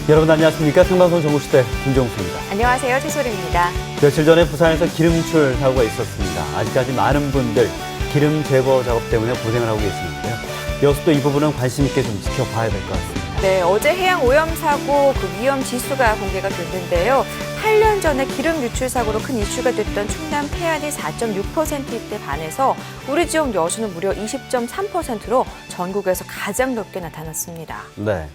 여러분 안녕하십니까? 생방송 전국시대 김종수입니다. 안녕하세요. 최소리입니다. 며칠 전에 부산에서 기름유출 사고가 있었습니다. 아직까지 많은 분들 기름 제거 작업 때문에 고생을 하고 계시는데요. 여기서 또 이 부분은 관심 있게 좀 지켜봐야 될 것 같습니다. 네, 어제 해양 오염 사고 그 위험 지수가 공개가 됐는데요. 8년 전에 기름 유출 사고로 큰 이슈가 됐던 충남 태안이 4.6%에 반해서 우리 지역 여수는 무려 20.3%로 전국에서 가장 높게 나타났습니다. 네.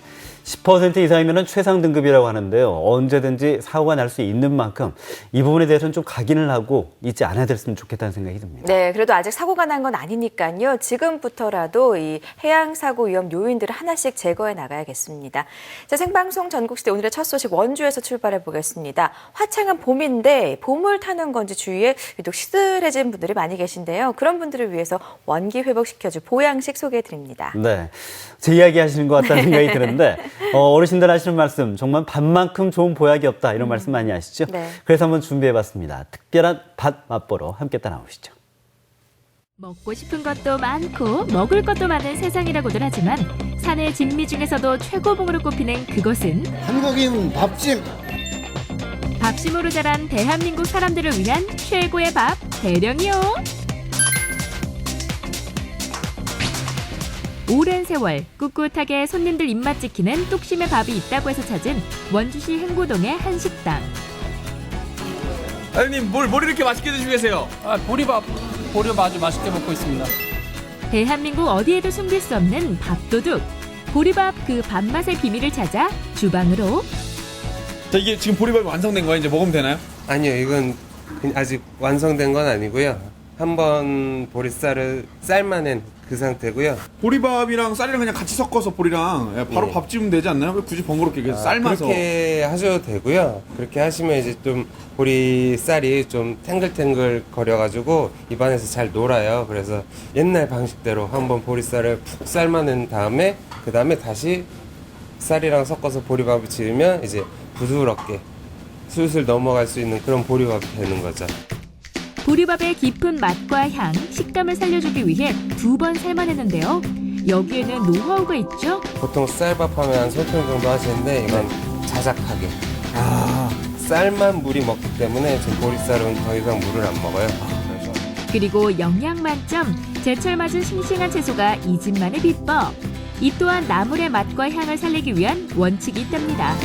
10% 이상이면 최상 등급이라고 하는데요. 언제든지 사고가 날 수 있는 만큼 이 부분에 대해서는 좀 각인을 하고 있지 않아야 됐으면 좋겠다는 생각이 듭니다. 네, 그래도 아직 사고가 난 건 아니니까요. 지금부터라도 이 해양 사고 위험 요인들을 하나씩 제거해 나가야겠습니다. 자, 생방송 전국시대 오늘의 첫 소식 원주에서 출발해 보겠습니다. 화창한 봄인데 봄을 타는 건지 주위에 유독 시들해진 분들이 많이 계신데요. 그런 분들을 위해서 원기 회복시켜줄 보양식 소개해 드립니다. 네. 제 이야기 하시는 것 같다는 생각이 드는데 어르신들 하시는 말씀 정말 밥만큼 좋은 보약이 없다 이런 말씀 많이 하시죠? 네. 그래서 한번 준비해봤습니다. 특별한 밥 맛보러 함께 따라오시죠. 먹고 싶은 것도 많고 먹을 것도 많은 세상이라고들 하지만 산의 진미 중에서도 최고봉으로 꼽히는 그것은 한국인 밥집. 밥심으로 자란 대한민국 사람들을 위한 최고의 밥 대령이요. 오랜 세월 꿋꿋하게 손님들 입맛 지키는 뚝심의 밥이 있다고 해서 찾은 원주시 행고동의 한 식당. 아유님 뭘 이렇게 맛있게 드시고 계세요? 보리밥 아주 맛있게 먹고 있습니다. 대한민국 어디에도 숨길 수 없는 밥도둑. 보리밥 그 밥맛의 비밀을 찾아 주방으로. 자, 이게 지금 보리밥이 완성된 거예요? 이제 먹으면 되나요? 아니요, 이건 아직 완성된 건 아니고요. 한번 보리쌀을 삶아낸 그 상태고요. 보리밥이랑 쌀이랑 그냥 같이 섞어서 보리랑 바로 네. 밥 지으면 되지 않나요? 왜 굳이 번거롭게 계속 삶아서? 그렇게 하셔도 되고요. 그렇게 하시면 이제 좀 보리쌀이 좀 탱글탱글 거려가지고 입안에서 잘 놀아요. 그래서 옛날 방식대로 한번 보리쌀을 푹 삶아낸 다음에 그 다음에 다시 쌀이랑 섞어서 보리밥을 지으면 이제 부드럽게 술술 넘어갈 수 있는 그런 보리밥이 되는 거죠. 보리밥의 깊은 맛과 향, 식감을 살려주기 위해 2번 삶아내는데요. 여기에는 노하우가 있죠. 보통 쌀밥 하면 한 3편 정도 하시는데 이건 자작하게 쌀만 물이 먹기 때문에 지금 보리쌀은 더 이상 물을 안 먹어요. 그래서 그리고 영양 만점, 제철 맞은 싱싱한 채소가 이 집만의 비법. 이 또한 나물의 맛과 향을 살리기 위한 원칙이 있답니다.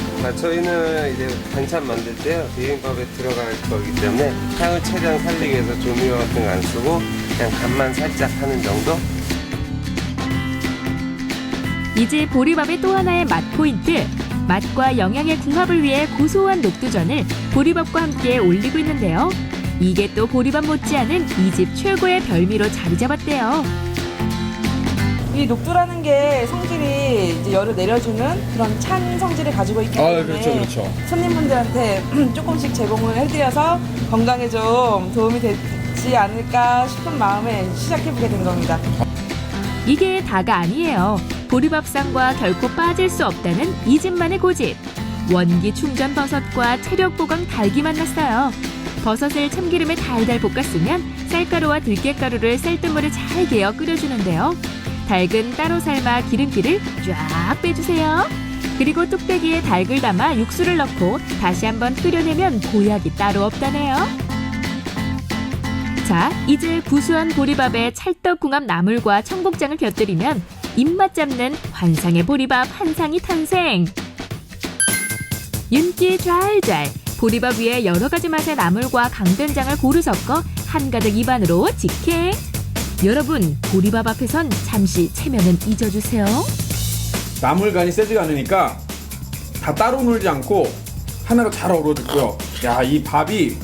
저희는 이제 반찬 만들 때요 비빔밥에 들어갈 거기 때문에 향을 최대한 살리기 위해서 조미료 같은 거 안 쓰고 그냥 간만 살짝 하는 정도. 이제 보리밥의 또 하나의 맛 포인트. 맛과 영양의 궁합을 위해 고소한 녹두전을 보리밥과 함께 올리고 있는데요. 이게 또 보리밥 못지않은 이 집 최고의 별미로 자리 잡았대요. 이 녹두라는 게 성질이 이제 열을 내려주는 그런 찬 성질을 가지고 있기 때문에 그렇죠. 손님분들한테 조금씩 제공을 해드려서 건강에 좀 도움이 되지 않을까 싶은 마음에 시작해보게 된 겁니다. 이게 다가 아니에요. 보리밥상과 결코 빠질 수 없다는 이 집만의 고집. 원기 충전 버섯과 체력 보강 닭이 만났어요. 버섯을 참기름에 달달 볶았으면 쌀가루와 들깨가루를 쌀뜨물에 잘 개어 끓여주는데요. 닭은 따로 삶아 기름기를 쫙 빼주세요. 그리고 뚝배기에 닭을 담아 육수를 넣고 다시 한번 끓여내면 보약이 따로 없다네요. 자, 이제 구수한 보리밥에 찰떡궁합 나물과 청국장을 곁들이면 입맛 잡는 환상의 보리밥 한 상이 탄생. 윤기 좔좔 보리밥 위에 여러 가지 맛의 나물과 강된장을 고루 섞어 한가득 입안으로 직행. 여러분, 보리밥 앞에선 잠시 체면은 잊어주세요. 나물 간이 세지가 않으니까 다 따로 놀지 않고 하나로 잘 어우러졌고요. 야, 이 밥이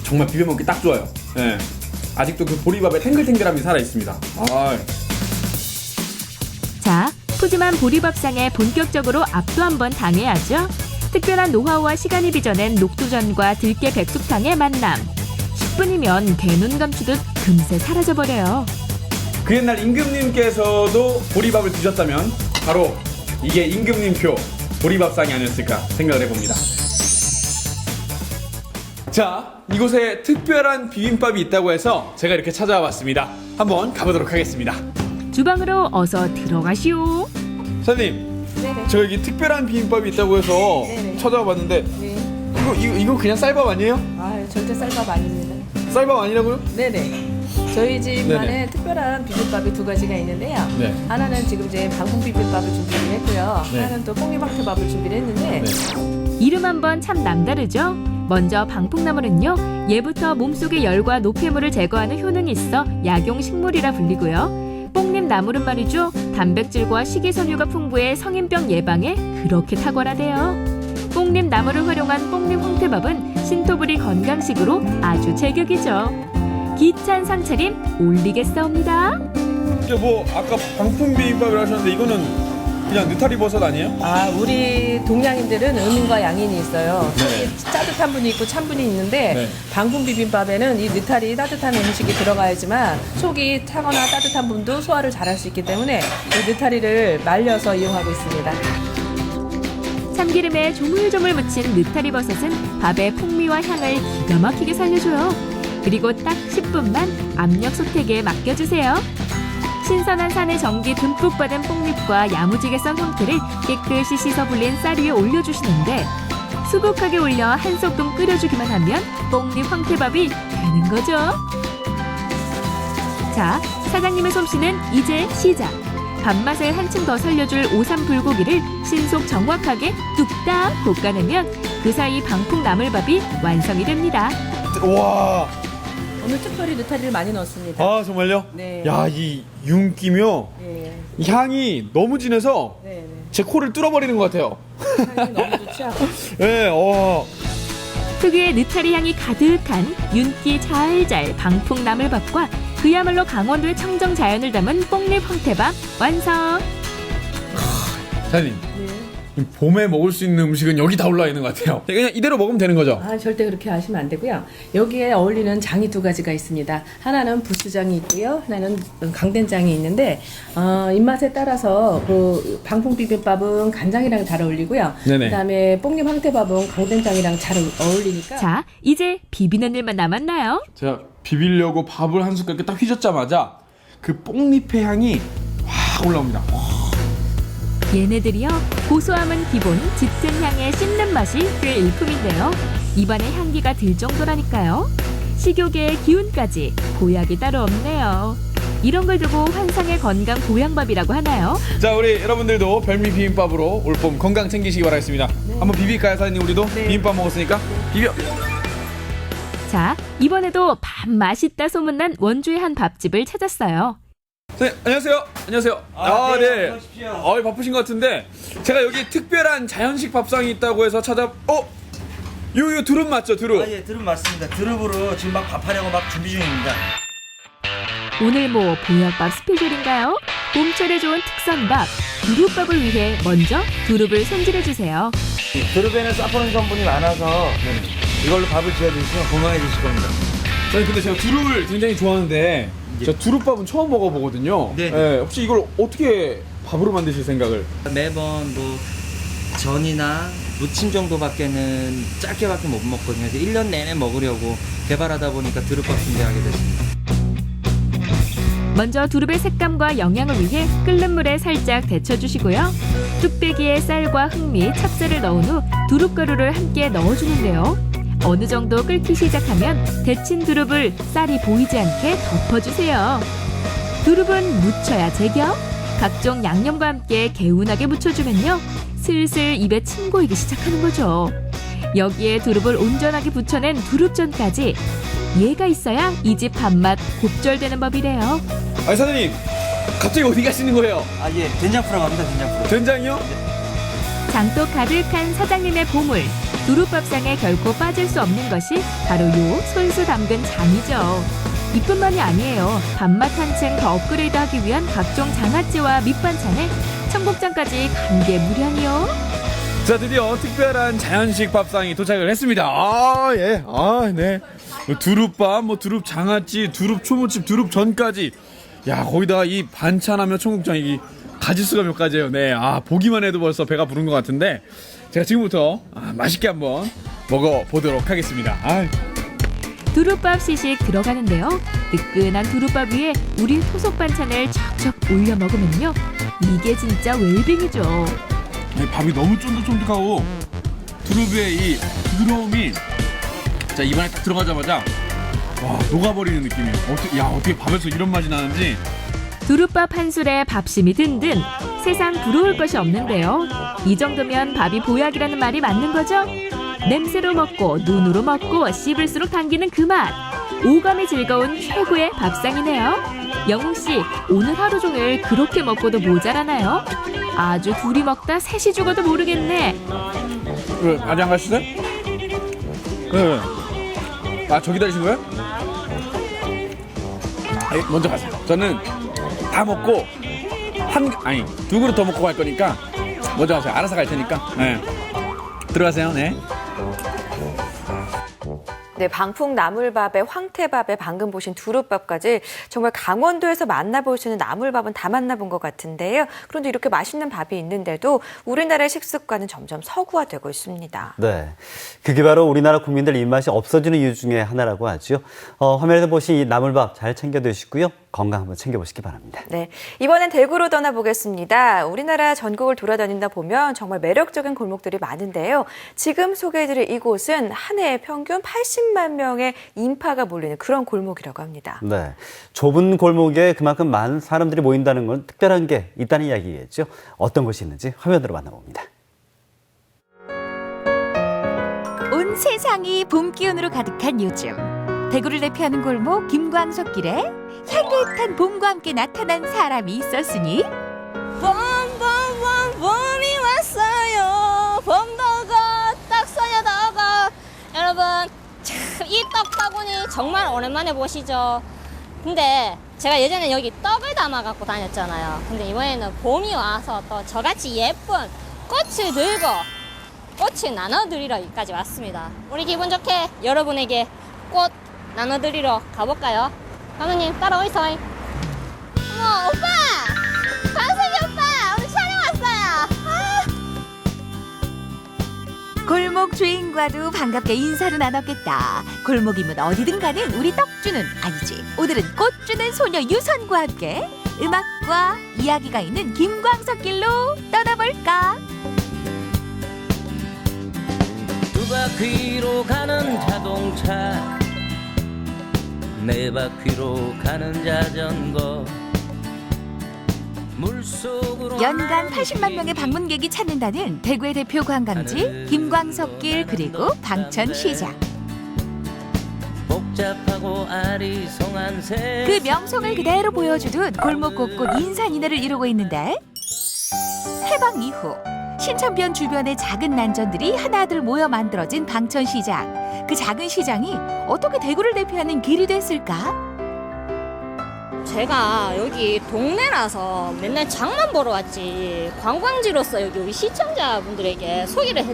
정말 비벼 먹기 딱 좋아요. 예. 아직도 그 보리밥의 탱글탱글함이 살아 있습니다. 자, 푸짐한 보리밥상에 본격적으로 압도 한번 당해야죠. 특별한 노하우와 시간이 빚어낸 녹두전과 들깨 백숙탕의 만남. 10분이면 개눈 감추듯 금세 사라져버려요. 그 옛날 임금님께서도 보리밥을 드셨다면 바로 이게 임금님표 보리밥상이 아니었을까 생각을 해봅니다. 자, 이곳에 특별한 비빔밥이 있다고 해서 제가 이렇게 찾아와 봤습니다. 한번 가보도록 하겠습니다. 주방으로 어서 들어가시오. 선생님, 네네. 제가 여기 특별한 비빔밥이 있다고 해서 네네. 찾아봤는데 네. 이거 그냥 쌀밥 아니에요? 아, 절대 쌀밥 아닙니다. 쌀밥 아니라고요? 네네. 저희 집만의 네네. 특별한 비빔밥이 두 가지가 있는데요. 네. 하나는 지금 이제 방풍 비빔밥을 준비를 했고요. 네. 하나는 또 뽕잎황태밥을 준비를 했는데 이름 한번 참 남다르죠? 먼저 방풍나물은요, 얘부터 몸속의 열과 노폐물을 제거하는 효능이 있어 약용식물이라 불리고요. 뽕잎나물은 말이죠, 단백질과 식이섬유가 풍부해 성인병 예방에 그렇게 탁월하대요. 뽕잎나물을 활용한 뽕잎황태밥은 신토부리 건강식으로 아주 제격이죠. 기찬 상차림 올리겠사옵니다. 이제 뭐 아까 방풍 비빔밥이라 하셨는데 이거는 그냥 느타리 버섯 아니에요? 아, 우리 동양인들은 음인과 양인이 있어요. 네. 속이 따뜻한 분이 있고 찬 분이 있는데 네. 방풍 비빔밥에는 이 느타리 따뜻한 음식이 들어가야지만 속이 타거나 따뜻한 분도 소화를 잘할 수 있기 때문에 이 느타리를 말려서 이용하고 있습니다. 참기름에 조물조물 묻힌 느타리 버섯은 밥의 풍미와 향을 기가 막히게 살려줘요. 그리고 딱 10분만 압력 소택에 맡겨주세요. 신선한 산의 전기 듬뿍 받은 뽕잎과 야무지게 썬 황태를 깨끗이 씻어 불린 쌀 위에 올려주시는데 수북하게 올려 한 소끔 끓여주기만 하면 뽕잎 황태밥이 되는 거죠. 자, 사장님의 솜씨는 이제 시작. 밥맛을 한층 더 살려줄 오삼 불고기를 신속 정확하게 뚝딱 볶아내면 그 사이 방풍 나물밥이 완성이 됩니다. 와, 오늘 특별히 느타리를 많이 넣었습니다. 아 정말요? 네. 야, 이 윤기며 네. 이 향이 너무 진해서 네. 제 코를 뚫어버리는 것 같아요. 향이 너무 좋죠? 네, 특유의 느타리 향이 가득한 윤기 잘잘 방풍 나물밥과 그야말로 강원도의 청정 자연을 담은 뽕잎 황태밥 완성! 사장님, 네. 봄에 먹을 수 있는 음식은 여기 다 올라와 있는 것 같아요. 그냥 이대로 먹으면 되는 거죠? 아, 절대 그렇게 하시면 안 되고요. 여기에 어울리는 장이 두 가지가 있습니다. 하나는 부스장이 있고요. 하나는 강된장이 있는데 입맛에 따라서 그 방풍 비빔밥은 간장이랑 잘 어울리고요. 네네. 그다음에 뽕잎 황태밥은 강된장이랑 잘 어울리니까 자, 이제 비비는 일만 남았나요? 제가 비비려고 밥을 한 숟갈 이렇게 딱 휘젓자마자 그 뽕잎의 향이 확 올라옵니다. 얘네들이요, 고소함은 기본, 짙은 향에 씹는 맛이 꽤 일품인데요. 입안에 향기가 들 정도라니까요. 식욕의 기운까지 보약이 따로 없네요. 이런 걸 두고 환상의 건강 보양밥이라고 하나요? 자, 우리 여러분들도 별미 비빔밥으로 올봄 건강 챙기시기 바라겠습니다. 한번 비빌까요, 사장님? 우리도 비빔밥 먹었으니까 비벼. 자, 이번에도 밥 맛있다 소문난 원주의 한 밥집을 찾았어요. 네, 안녕하세요. 안녕하세요. 네. 바쁘신 것 같은데 제가 여기 특별한 자연식 밥상이 있다고 해서 요 두릅 맞죠? 두릅. 예, 드릅 맞습니다. 드릅으로 지금 막 밥하려고 막 준비 중입니다. 오늘 뭐 보약밥 스페셜인가요? 봄철에 좋은 특선밥, 두릅밥을 위해 먼저 두릅을 손질해주세요. 드릅에는 사포닌 성분이 많아서 이걸로 밥을 지어 드시면 건강해지실 겁니다. 저는 근데 제가 두릅을 굉장히 좋아하는데 저 두릅밥은 처음 먹어보거든요. 네. 혹시 이걸 어떻게 밥으로 만드실 생각을? 매번 뭐 전이나 무침 정도밖에는 짧게밖에 못 먹거든요. 그래서 1년 내내 먹으려고 개발하다 보니까 드릅밥 준비하게 됐습니다. 먼저 두릅의 색감과 영양을 위해 끓는 물에 살짝 데쳐주시고요. 뚝배기에 쌀과 흑미, 찹쌀을 넣은 후 두릅가루를 함께 넣어주는데요. 어느 정도 끓기 시작하면 데친 두릅을 쌀이 보이지 않게 덮어주세요. 두릅은 무쳐야 제격. 각종 양념과 함께 개운하게 무쳐주면요, 슬슬 입에 침 고이기 시작하는 거죠. 여기에 두릅을 온전하게 부쳐낸 두릅전까지. 얘가 있어야 이 집 밥맛 곱절되는 법이래요. 아니 사장님, 갑자기 어디 가시는 거예요? 아, 예, 된장 풀어 갑니다. 된장 풀어. 된장이요? 장독 가득한 사장님의 보물, 두릅밥상에 결코 빠질 수 없는 것이 바로 요 손수 담근 장이죠. 이뿐만이 아니에요. 밥맛 한층 더 업그레이드하기 위한 각종 장아찌와 밑반찬에 청국장까지 감개무량이요. 자, 드디어 특별한 자연식 밥상이 도착을 했습니다. 네. 두릅밥, 두릅 장아찌, 두릅 초무침, 두릅 전까지. 야, 거기다가 이 반찬하며 청국장, 이 가짓수가 몇 가지예요. 네, 보기만 해도 벌써 배가 부른 것 같은데 제가 지금부터 맛있게 한번 먹어보도록 하겠습니다. 두릅밥 시식 들어가는데요. 뜨끈한 두릅밥 위에 우리 토속 반찬을 척척 올려 먹으면요, 이게 진짜 웰빙이죠. 밥이 너무 쫀득쫀득하고 두릅의 이 부드러움이 진짜 입안에 딱 들어가자마자 와 녹아버리는 느낌이에요. 어떻게 밥에서 이런 맛이 나는지. 두릅밥 한 술에 밥심이 든든 세상 부러울 것이 없는데요. 이 정도면 밥이 보약이라는 말이 맞는 거죠? 냄새로 먹고 눈으로 먹고 씹을수록 당기는 그 맛. 오감이 즐거운 최고의 밥상이네요. 영웅 씨, 오늘 하루 종일 그렇게 먹고도 모자라나요? 아주 둘이 먹다 셋이 죽어도 모르겠네. 왜 아직 안 가시어요? 왜? 아 저기 다니신 거예요? 아니, 먼저 가세요. 저는 다 먹고 두 그릇 더 먹고 갈 거니까 먼저 가세요. 알아서 갈 테니까. 네. 들어가세요. 네. 네, 방풍 나물밥에 황태밥에 방금 보신 두릅밥까지 정말 강원도에서 만나볼 수 있는 나물밥은 다 만나본 것 같은데요. 그런데 이렇게 맛있는 밥이 있는데도 우리나라의 식습관은 점점 서구화되고 있습니다. 네, 그게 바로 우리나라 국민들 입맛이 없어지는 이유 중에 하나라고 하죠. 화면에서 보신 이 나물밥 잘 챙겨 드시고요. 건강 한번 챙겨보시기 바랍니다. 네, 이번엔 대구로 떠나보겠습니다. 우리나라 전국을 돌아다니다 보면 정말 매력적인 골목들이 많은데요. 지금 소개해드릴 이곳은 한 해에 평균 80만 명의 인파가 몰리는 그런 골목이라고 합니다. 네, 좁은 골목에 그만큼 많은 사람들이 모인다는 건 특별한 게 있다는 이야기겠죠. 어떤 곳이 있는지 화면으로 만나봅니다. 온 세상이 봄 기운으로 가득한 요즘, 대구를 대표하는 골목 김광석길에 향긋한 봄과 함께 나타난 사람이 있었으니 봄이 왔어요. 봄도고 떡소녀도고. 여러분 참 이 떡바구니 정말 오랜만에 보시죠. 근데 제가 예전에 여기 떡을 담아 갖고 다녔잖아요. 근데 이번에는 봄이 와서 또 저같이 예쁜 꽃을 들고 꽃을 나눠드리러 여기까지 왔습니다. 우리 기분 좋게 여러분에게 꽃 나눠드리러 가볼까요? 감독님 따라오이소. 어머 오빠! 광석이 오빠! 오늘 촬영 왔어요. 골목 주인과도 반갑게 인사를 나눴겠다. 골목이면 어디든 가는 우리 떡주는 아니지. 오늘은 꽃주는 소녀 유선과 함께 음악과 이야기가 있는 김광석길로 떠나볼까? 두 바퀴로 가는 자동차, 네 바퀴로 가는 자전거, 물속으로 연간 80만 명의 방문객이 찾는다는 대구의 대표 관광지 김광석길 그리고 방천시장. 복잡하고 아리송한 새 그 명성을 그대로 보여주듯 골목 곳곳 인산인해를 이루고 있는데 해방 이후 신천변 주변의 작은 난전들이 하나둘 모여 만들어진 방천시장. 그 작은 시장이 어떻게 대구를 대표하는 길이 됐을까? 제가 여기 동네라서 맨날 장만 보러 왔지 관광지로서 여기 우리 시청자분들에게 소개를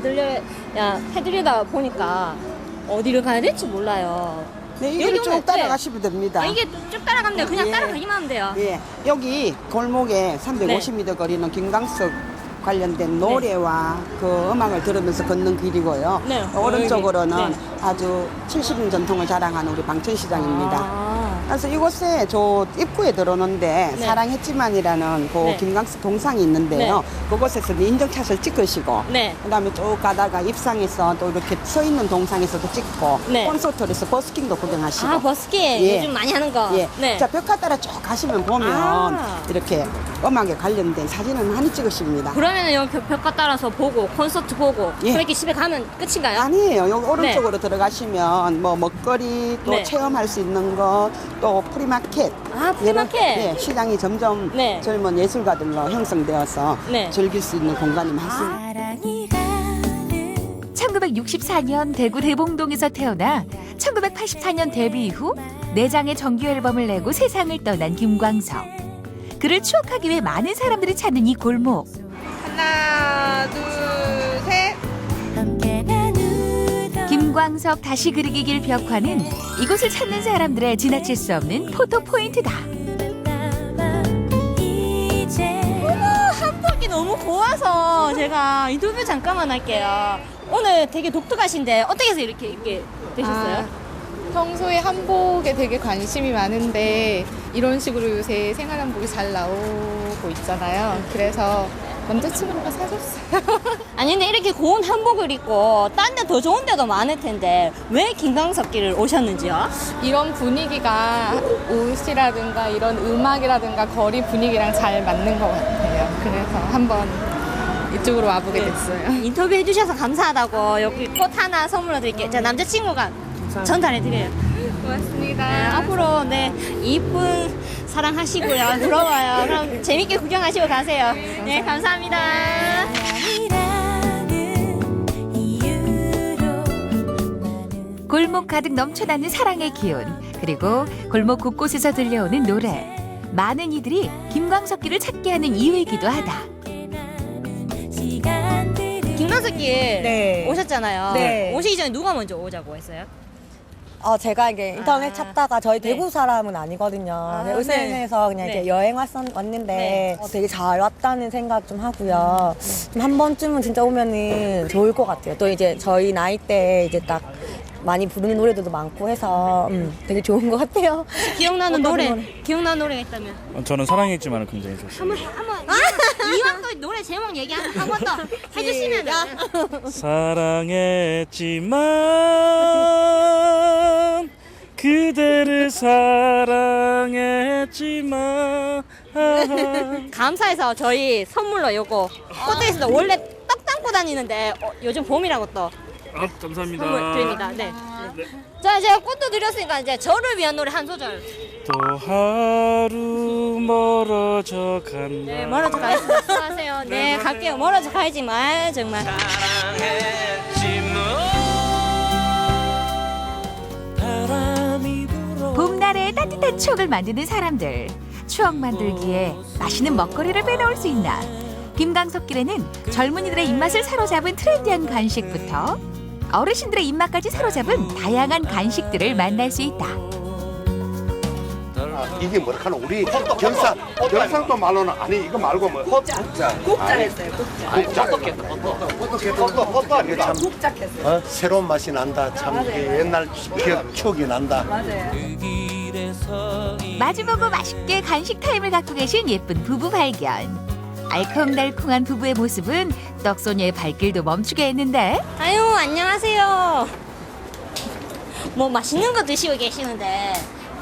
해드리다 보니까 어디를 가야 될지 몰라요. 네, 이걸 쭉 따라가시면 됩니다. 이게 쭉 따라가면 돼요. 그냥 따라가기만 하면 돼요. 예, 여기 골목에 350m 거리는 김광석 관련된 노래와 그 음악을 들으면서 걷는 길이고요. 네. 오른쪽으로는 네. 아주 70년 전통을 자랑하는 우리 방천시장입니다. 그래서 이곳에 저 입구에 들어오는데 네. 사랑했지만이라는 그 네. 김광석 동상이 있는데요. 그곳에서 인증샷을 찍으시고 네. 그다음에 쭉 가다가 입상에서 또 이렇게 서 있는 동상에서도 찍고 네. 콘서트에서 버스킹도 구경하시고. 버스킹 예. 요즘 많이 하는 거. 예. 네. 자, 벽화 따라 쭉 가시면 보면 이렇게 음악에 관련된 사진을 많이 찍으십니다. 그러면은 여기 벽화 따라서 보고 콘서트 보고 예. 그렇게 집에 가면 끝인가요? 아니에요. 여기 오른쪽으로 들어가시면 뭐 먹거리 또 네. 체험할 수 있는 것 또 프리마켓. 프리마켓. 예, 시장이 점점 네. 젊은 예술가들로 형성되어서 네. 즐길 수 있는 공간이 많습니다. 1964년 대구 대봉동에서 태어나 1984년 데뷔 이후 4장의 정규 앨범을 내고 세상을 떠난 김광석. 그를 추억하기 위해 많은 사람들이 찾는 이 골목. 하나, 둘, 셋. 김광석 다시 그리기 길 벽화는 이곳을 찾는 사람들의 지나칠 수 없는 포토 포인트다. 한복이 너무 고와서 제가 인터뷰 잠깐만 할게요. 오늘 되게 독특하신데 어떻게 해서 이렇게 되셨어요? 평소에 한복에 되게 관심이 많은데 이런 식으로 요새 생활 한복이 잘 나오고 있잖아요. 그래서 남자친구가 사줬어요. 아니 근데 이렇게 고운 한복을 입고 딴 데 더 좋은 데도 많을 텐데 왜 김광석길을 오셨는지요? 이런 분위기가 옷이라든가 이런 음악이라든가 거리 분위기랑 잘 맞는 것 같아요. 그래서 한번 이쪽으로 와보게 됐어요. 인터뷰 해주셔서 감사하다고 여기 꽃 하나 선물로 드릴게요. 제 남자친구가 전달해드려요. 고맙습니다. 네, 앞으로 네 이쁜 사랑하시고요. 부러워요. 그럼 재밌게 구경하시고 가세요. 네, 감사합니다. 골목 가득 넘쳐나는 사랑의 기운, 그리고 골목 곳곳에서 들려오는 노래. 많은 이들이 김광석길을 찾게 하는 이유이기도 하다. 김광석길 오셨잖아요. 네. 오시기 전에 누가 먼저 오자고 했어요? 제가 이게 인터넷 찾다가 저희 대구 사람은 아니거든요. 울산에서 그냥 이렇게 여행 왔는데 되게 잘 왔다는 생각 좀 하고요. 좀 한 번쯤은 진짜 오면은 좋을 것 같아요. 또 이제 저희 나이 때 이제 딱 많이 부르는 노래들도 많고 해서 되게 좋은 것 같아요. 기억나는 노래가 있다면? 저는 사랑했지만을 굉장히 좋습니다. 이왕 또 노래 제목 얘기 한 번 더 해주시면 사랑했지만 그대를 사랑했지만 감사해서 저희 선물로 요거 꽃도 있습니다. 원래 떡 담고 다니는데 요즘 봄이라고 또 감사합니다. 선물 드립니다. 네. 자, 제가 꽃도 드렸으니까 이제 저를 위한 노래 한 소절. 또 하루 멀어져 간다. 네, 멀어져 가겠습니다. 수고하세요. 네, 갈게요. 멀어져 가야지만 정말. 봄날에 따뜻한 추억을 만드는 사람들. 추억 만들기에 맛있는 먹거리를 빼놓을 수 있나. 김광석길에는 젊은이들의 입맛을 사로잡은 트렌디한 간식부터 어르신들의 입맛까지 사로잡은 다양한 간식들을 만날 수 있다. 이게 뭐라카노 우리 경상도 말로는 아니 이거 말고 뭐 헛자 했어요. 헛도 아니다. 참 새로운 맛이 난다. 참 이게 옛날 추억이 난다. 마주보고 맛있게 간식 타임을 갖고 계신 예쁜 부부 발견. 알콩달콩한 부부의 모습은 떡소녀의 발길도 멈추게 했는데. 아유, 안녕하세요. 뭐 맛있는 거 드시고 계시는데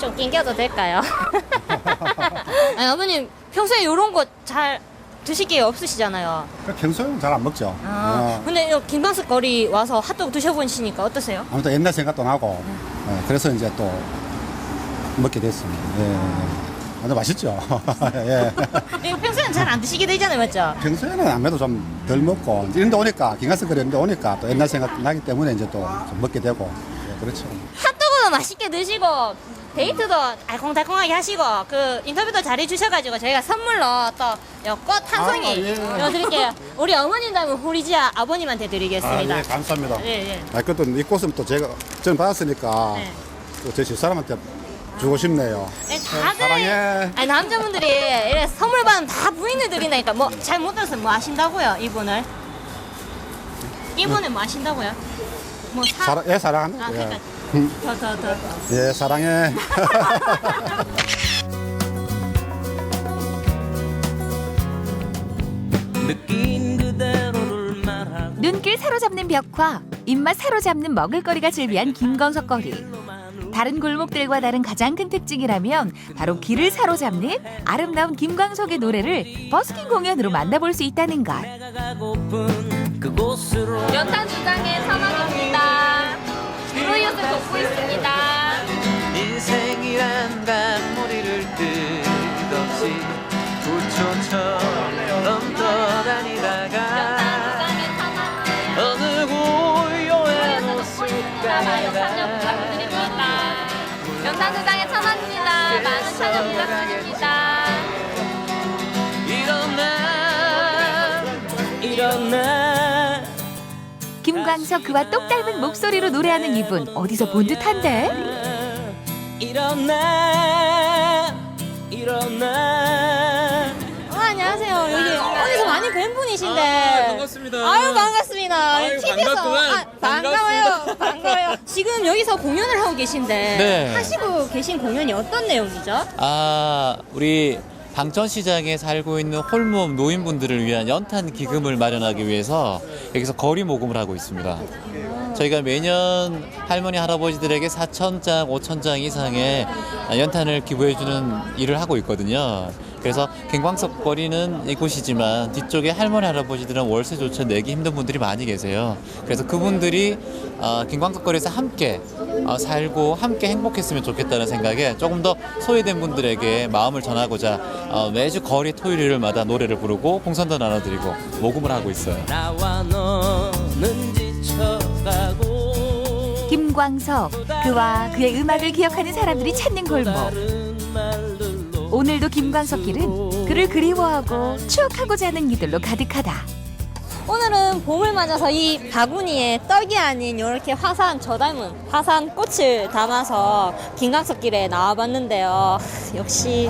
좀 낑겨도 될까요? 아니, 아버님 평소에 이런 거 잘 드실 게 없으시잖아요. 평소에는 잘 안 먹죠. 근데 이 김광석 거리 와서 핫도그 드셔보시니까 어떠세요? 아무튼 옛날 생각도 나고 그래서 이제 또 먹게 됐습니다. 완전 맛있죠. 예. 이거 평소에는 잘 안 드시게 되잖아요, 맞죠? 평소에는 아무래도 좀 덜 먹고 이런 데 오니까 김광석 거리 이런 데 오니까 또 옛날 생각 나기 때문에 이제 또 좀 먹게 되고 그렇죠. 핫도그도 맛있게 드시고 데이트도 알콩달콩하게 하시고 그 인터뷰도 잘해 주셔가지고 저희가 선물로 또 꽃 한 송이 드릴게요. 우리 어머님 닮은 호리지아 아버님한테 드리겠습니다. 예, 감사합니다. 예. 그것도 이 꽃은 또 제가 전 받았으니까 또 제 집사람한테 주고 싶네요. 네, 다들 사랑해. 아니, 남자분들이 이래 선물 받으면 다 부인을 드린다니까 뭐 잘 못 들었어요. 뭐 아신다고요? 이분을 뭐 아신다고요? 뭐 사랑한다. 그러니까 더. 예, 사랑해. 눈길 사로잡는 벽화, 입맛 사로잡는 먹을거리가 즐비한 김광석 거리. 다른 골목들과 다른 가장 큰 특징이라면 바로 길을 사로잡는 아름다운 김광석의 노래를 버스킹 공연으로 만나볼 수 있다는 것. 연탄 주장의 사막입니다. 브로이엇을 돕고 있습니다. 인생이란 강물이를 끝없이 부초처럼 떠다니다가 어느 고요한 호숫가에다 연탄주장의 천원입니다. 많은 참여 부탁드립니다. 일어나 김광석 그와 똑 닮은 목소리로 노래하는 이분 어디서 본 듯한데? 일어나 안녕하세요. 여기 어디서 많이 뵌 분이신데. 반갑습니다. 아유, 반갑습니다. 아유, TV에서. 반갑구만. 반가워요. 지금 여기서 공연을 하고 계신데. 네. 하시고 계신 공연이 어떤 내용이죠? 우리 방천시장에 살고 있는 홀몸 노인분들을 위한 연탄 기금을 마련하기 위해서 여기서 거리 모금을 하고 있습니다. 저희가 매년 할머니 할아버지들에게 4,000장, 5,000장 이상의 연탄을 기부해주는 일을 하고 있거든요. 그래서 김광석 거리는 이곳이지만 뒤쪽에 할머니 할아버지들은 월세조차 내기 힘든 분들이 많이 계세요. 그래서 그분들이 김광석 거리에서 함께 살고 함께 행복했으면 좋겠다는 생각에 조금 더 소외된 분들에게 마음을 전하고자 매주 거리 토요일 일요일마다 노래를 부르고 풍선도 나눠드리고 모금을 하고 있어요. 나와 너는 지쳐가고 김광석, 그와 그의 음악을 기억하는 사람들이 찾는 골목. 오늘도 김광석길은 그를 그리워하고 추억하고자 하는 이들로 가득하다. 오늘은 봄을 맞아서 이 바구니에 떡이 아닌 이렇게 화산, 저 닮은 화산 꽃을 담아서 김광석길에 나와봤는데요. 역시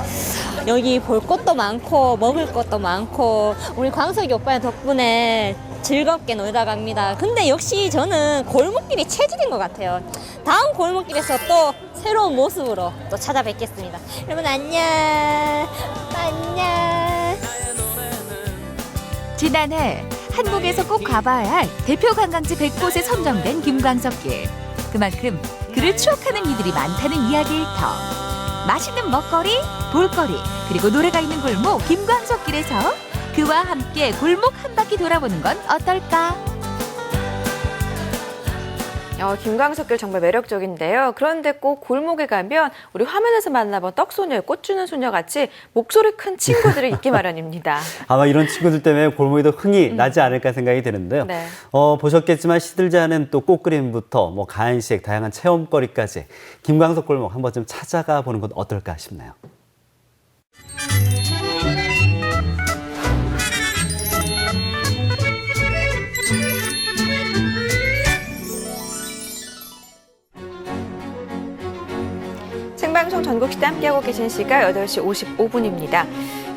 여기 볼 것도 많고 먹을 것도 많고 우리 광석이 오빠의 덕분에 즐겁게 놀다 갑니다. 근데 역시 저는 골목길이 체질인 것 같아요. 다음 골목길에서 또 새로운 모습으로 또 찾아뵙겠습니다. 여러분 안녕. 안녕. 지난해 한국에서 꼭 가봐야 할 대표 관광지 100곳에 선정된 김광석길. 그만큼 그를 추억하는 이들이 많다는 이야기일 터. 맛있는 먹거리, 볼거리, 그리고 노래가 있는 골목 김광석길에서 그와 함께 골목 한 바퀴 돌아보는 건 어떨까? 김광석길 정말 매력적인데요. 그런데 꼭 골목에 가면 우리 화면에서 만나본 떡소녀, 꽃 주는 소녀 같이 목소리 큰 친구들이 있기 마련입니다. 아마 이런 친구들 때문에 골목이 더 흥이 나지 않을까 생각이 드는데요. 네. 보셨겠지만 시들지 않은 또 꽃그림부터 간식, 다양한 체험거리까지 김광석 골목 한번 좀 찾아가 보는 건 어떨까 싶네요. 생방송 전국시대 함께하고 계신 시각 8시 55분입니다.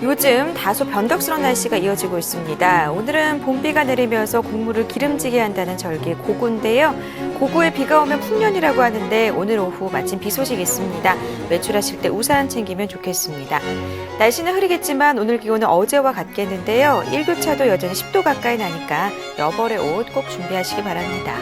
요즘 다소 변덕스러운 날씨가 이어지고 있습니다. 오늘은 봄비가 내리면서 곡물을 기름지게 한다는 절기 고구인데요. 고구에 비가 오면 풍년이라고 하는데 오늘 오후 마침 비 소식이 있습니다. 외출하실 때 우산 챙기면 좋겠습니다. 날씨는 흐리겠지만 오늘 기온은 어제와 같겠는데요. 일교차도 여전히 10도 가까이 나니까 여벌의 옷 꼭 준비하시기 바랍니다.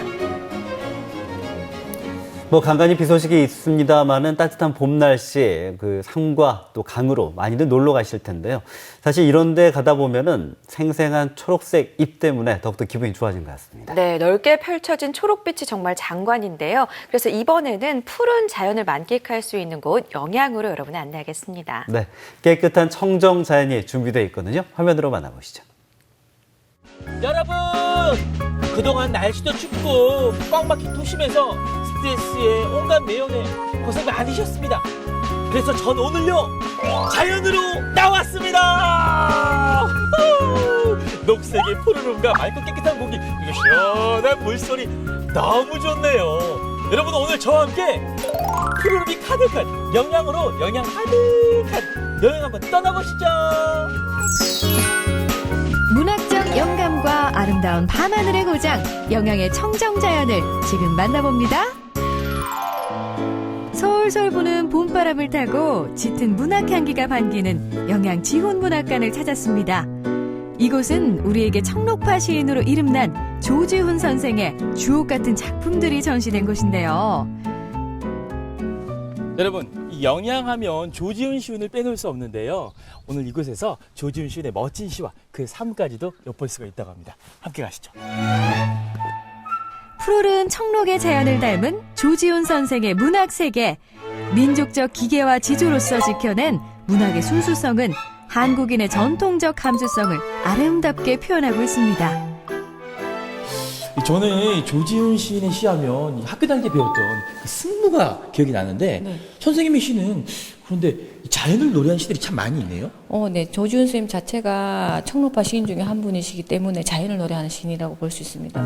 간간히 비 소식이 있습니다만은 따뜻한 봄 날씨, 그 산과 또 강으로 많이들 놀러 가실 텐데요. 사실 이런 데 가다 보면은 생생한 초록색 잎 때문에 더욱더 기분이 좋아진 것 같습니다. 네, 넓게 펼쳐진 초록빛이 정말 장관인데요. 그래서 이번에는 푸른 자연을 만끽할 수 있는 곳 영양으로 여러분을 안내하겠습니다. 네, 깨끗한 청정 자연이 준비되어 있거든요. 화면으로 만나보시죠. 여러분, 그동안 날씨도 춥고 꽉 막힌 도심에서 스트레스에 온갖 매연에 고생 많으셨습니다. 그래서 전 오늘요 자연으로 나왔습니다. 녹색의 푸르름과 맑고 깨끗한 공기 그리고 시원한 물소리 너무 좋네요. 여러분 오늘 저와 함께 푸르름이 가득한 영양으로 영양 가득한 여행 한번 떠나보시죠. 문학적 영감과 아름다운 밤하늘의 고장, 영양의 청정자연을 지금 만나봅니다. 솔솔 부는 봄바람을 타고 짙은 문학향기가 반기는 영양지훈문학관을 찾았습니다. 이곳은 우리에게 청록파 시인으로 이름난 조지훈 선생의 주옥같은 작품들이 전시된 곳인데요. 여러분, 이 영양하면 조지훈 시인을 빼놓을 수 없는데요. 오늘 이곳에서 조지훈 시인의 멋진 시와 그 삶까지도 엿볼 수가 있다고 합니다. 함께 가시죠. 푸르른 청록의 자연을 닮은 조지훈 선생의 문학세계. 민족적 기계와 지조로서 지켜낸 문학의 순수성은 한국인의 전통적 감수성을 아름답게 표현하고 있습니다. 저는 조지훈 시인의 시하면 학교 다닐 때 배웠던 그 승무가 기억이 나는데 선생님의 시는 그런데 자연을 노래한 시들이 참 많이 있네요. 네. 조지훈 선생님 자체가 청록파 시인 중에 한 분이시기 때문에 자연을 노래하는 시인이라고 볼 수 있습니다.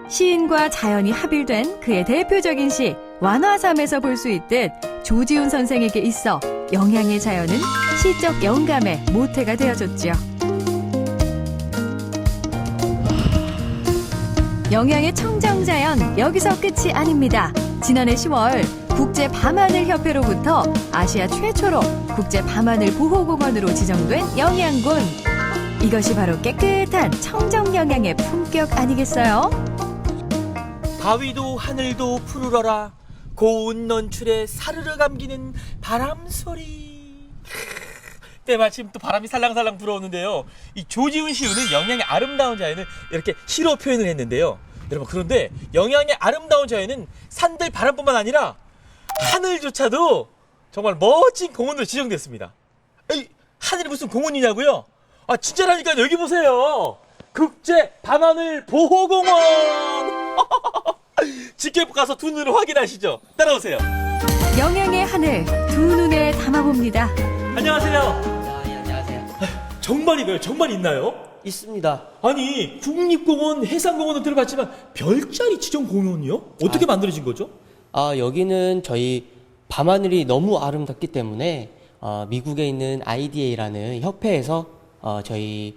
시인과 자연이 합일된 그의 대표적인 시 완화삼에서 볼 수 있듯 조지훈 선생에게 있어 영양의 자연은 시적 영감의 모태가 되어줬죠. 영양의 청정자연 여기서 끝이 아닙니다. 지난해 10월 국제밤하늘협회로부터 아시아 최초로 국제밤하늘 보호공원으로 지정된 영양군. 이것이 바로 깨끗한 청정영양의 품격 아니겠어요? 바위도 하늘도 푸르러라 고운 넌출에 사르르 감기는 바람소리. 때마침 또 바람이 살랑살랑 불어오는데요. 이 조지훈 시우는 영양의 아름다운 자연을 이렇게 시로 표현을 했는데요. 여러분, 그런데 영양의 아름다운 자연은 산들 바람뿐만 아니라 하늘조차도 정말 멋진 공원으로 지정됐습니다. 에이, 하늘이 무슨 공원이냐고요? 아, 진짜라니까요. 여기 보세요. 국제 밤하늘 보호공원. 직접 가서 두 눈으로 확인하시죠. 따라오세요. 영양의 하늘 두 눈에 담아봅니다. 안녕하세요. 안녕하세요. 정말이가요? 정말 있나요? 있습니다. 아니, 국립공원, 해상공원은 들어봤지만 별자리 지정 공원이요? 어떻게 만들어진 거죠? 여기는 저희 밤하늘이 너무 아름답기 때문에 미국에 있는 IDA라는 협회에서 저희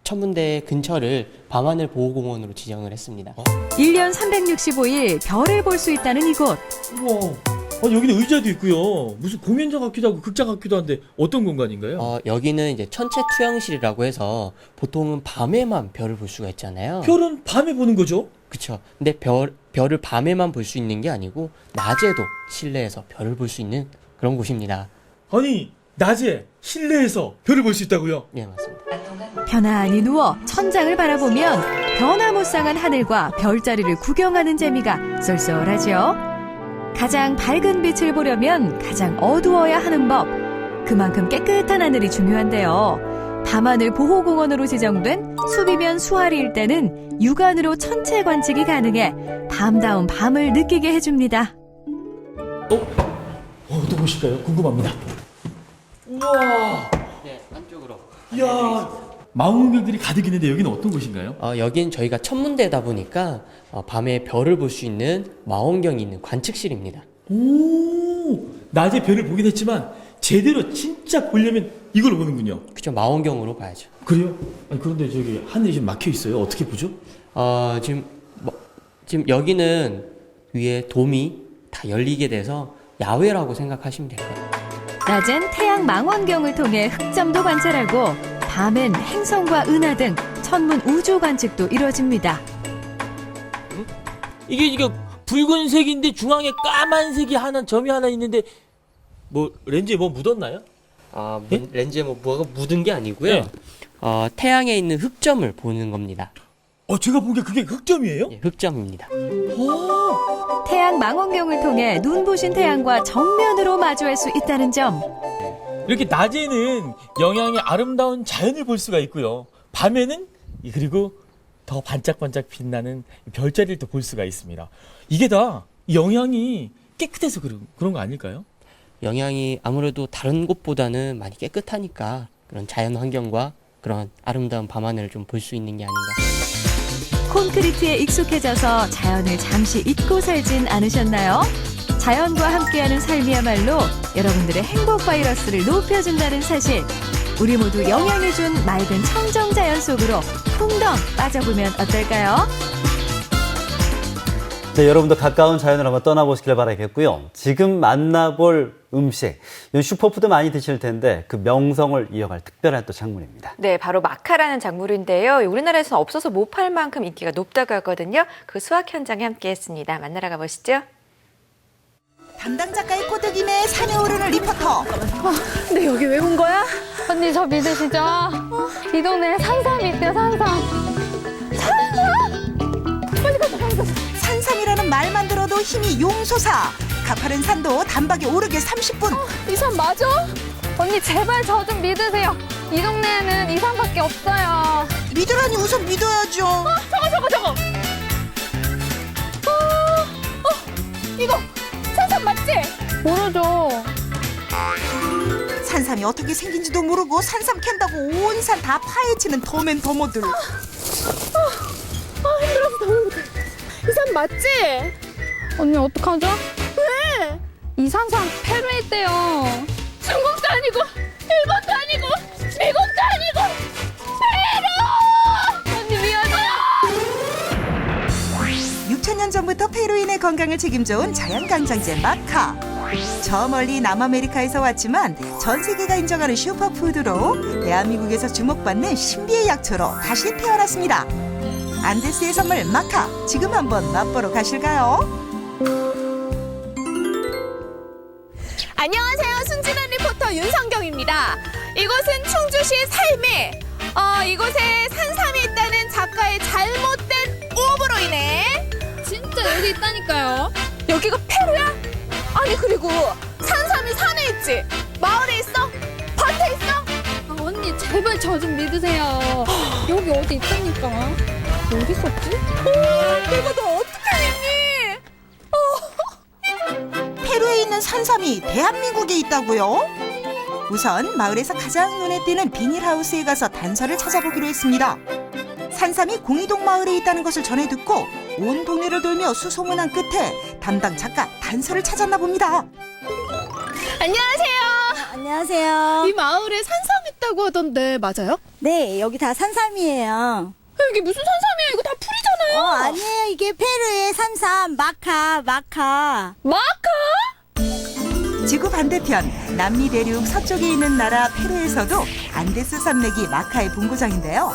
천문대 근처를 밤하늘 보호공원으로 지정을 했습니다. 1년 365일 별을 볼 수 있다는 이곳. 우와, 여기는 의자도 있고요. 무슨 공연장 같기도 하고 극장 같기도 한데 어떤 공간인가요? 여기는 이제 천체 투영실이라고 해서 보통은 밤에만 별을 볼 수가 있잖아요. 별은 밤에 보는 거죠? 그렇죠. 근데 별을 밤에만 볼 수 있는 게 아니고 낮에도 실내에서 별을 볼 수 있는 그런 곳입니다. 아니, 낮에 실내에서 별을 볼 수 있다고요? 네, 맞습니다. 편안히 누워 천장을 바라보면 변화무쌍한 하늘과 별자리를 구경하는 재미가 쏠쏠하죠. 가장 밝은 빛을 보려면 가장 어두워야 하는 법. 그만큼 깨끗한 하늘이 중요한데요. 밤하늘 보호공원으로 지정된 수비면 수화리일 때는 육안으로 천체 관측이 가능해 밤다운 밤을 느끼게 해줍니다. 어떤 곳일까요? 궁금합니다. 우와! 네, 안쪽으로. 이야, 망원경들이 가득 있는데 여기는 어떤 곳인가요? 여긴 저희가 천문대다 보니까 밤에 별을 볼 수 있는 망원경이 있는 관측실입니다. 오, 낮에 별을 보긴 했지만 제대로 진짜 보려면 이걸 보는군요. 그죠, 망원경으로 봐야죠. 그래요? 아니, 그런데 저기 하늘이 좀 막혀 있어요. 어떻게 보죠? 지금 여기는 위에 돔이 다 열리게 돼서 야외라고 생각하시면 될 거예요. 낮엔 태양 망원경을 통해 흑점도 관찰하고 밤엔 행성과 은하 등 천문 우주 관측도 이루어집니다. 이게 붉은색인데 중앙에 까만색이 점이 하나 있는데 렌즈에 뭐 묻었나요? 렌즈에 뭐가 묻은 게 아니고요. 네. 태양에 있는 흑점을 보는 겁니다. 제가 본 게 그게 흑점이에요? 네, 흑점입니다. 태양 망원경을 통해 눈부신 태양과 정면으로 마주할 수 있다는 점. 이렇게 낮에는 영양의 아름다운 자연을 볼 수가 있고요. 밤에는 그리고 더 반짝반짝 빛나는 별자리를 또 볼 수가 있습니다. 이게 다 영양이 깨끗해서 그런 거 아닐까요? 영양이 아무래도 다른 곳보다는 많이 깨끗하니까 그런 자연 환경과 그런 아름다운 밤하늘을 좀 볼 수 있는 게 아닌가. 콘크리트에 익숙해져서 자연을 잠시 잊고 살진 않으셨나요? 자연과 함께하는 삶이야말로 여러분들의 행복 바이러스를 높여준다는 사실. 우리 모두 영양을 준 맑은 청정 자연 속으로 풍덩 빠져보면 어떨까요? 네, 여러분도 가까운 자연을 한번 떠나보시길 바라겠고요. 지금 만나볼 음식, 슈퍼푸드 많이 드실 텐데 그 명성을 이어갈 특별한 또 작물입니다. 네, 바로 마카라는 작물인데요. 우리나라에서는 없어서 못 팔 만큼 인기가 높다고 하거든요. 그 수확 현장에 함께했습니다. 만나러 가보시죠. 담당 작가의 꼬드김에 산에 오르는 리포터. 근데 여기 왜 온 거야? 언니 저 믿으시죠? 이 동네에 산삼이 있대요, 산삼. 산삼? 빨리 가자, 빨리 가자. 산삼이라는 말만 들어도 힘이 용솟아. 가파른 산도 단박에 오르게 30분. 이 산 맞아? 언니 제발 저 좀 믿으세요. 이 동네에는 이 산밖에 없어요. 믿으라니 우선 믿어야죠. 저거. 이거 산삼 맞지? 모르죠. 산삼이 어떻게 생긴지도 모르고 산삼 캔다고 온 산 다 파헤치는 더맨 더머들. 힘들어서 더 못해. 이 산 맞지? 언니 어떡하죠? 왜? 이 산삼 페루에 있대요. 중국도 아니고 일본도 아니고 미국도 아니고 페루! 언니 미안해. 6,000년 전부터 페루인의 건강을 책임져온 자연강장제 마카. 저 멀리 남아메리카에서 왔지만 전 세계가 인정하는 슈퍼푸드로 대한민국에서 주목받는 신비의 약초로 다시 태어났습니다. 안데스의 선물 마카, 지금 한번 맛보러 가실까요? 안녕하세요. 순진한 리포터 윤성경입니다. 이곳은 충주시 살미. 이곳에 산삼이 있다는 작가의 잘못된 오보로 인해 진짜 여기 있다니까요. 여기가 페루야? 아니 그리고 산삼이 산에 있지? 마을에 있어? 밭에 있어? 언니 제발 저 좀 믿으세요. 여기 어디 있다니까. 어디 있었지? 내가 너 어떻게 믿니? 페루에 있는 산삼이 대한민국에 있다고요? 우선 마을에서 가장 눈에 띄는 비닐하우스에 가서 단서를 찾아보기로 했습니다. 산삼이 공이동 마을에 있다는 것을 전해 듣고 온 동네를 돌며 수소문한 끝에 담당 작가 단서를 찾았나 봅니다. 안녕하세요. 안녕하세요. 이 마을에 산삼 있다고 하던데 맞아요? 네, 여기 다 산삼이에요. 여기 무슨 산삼이야? 이거 다 풀이잖아요. 아니에요. 이게 페루의 산삼, 마카. 지구 반대편 남미 대륙 서쪽에 있는 나라 페루에서도 안데스 산맥이 마카의 본고장인데요.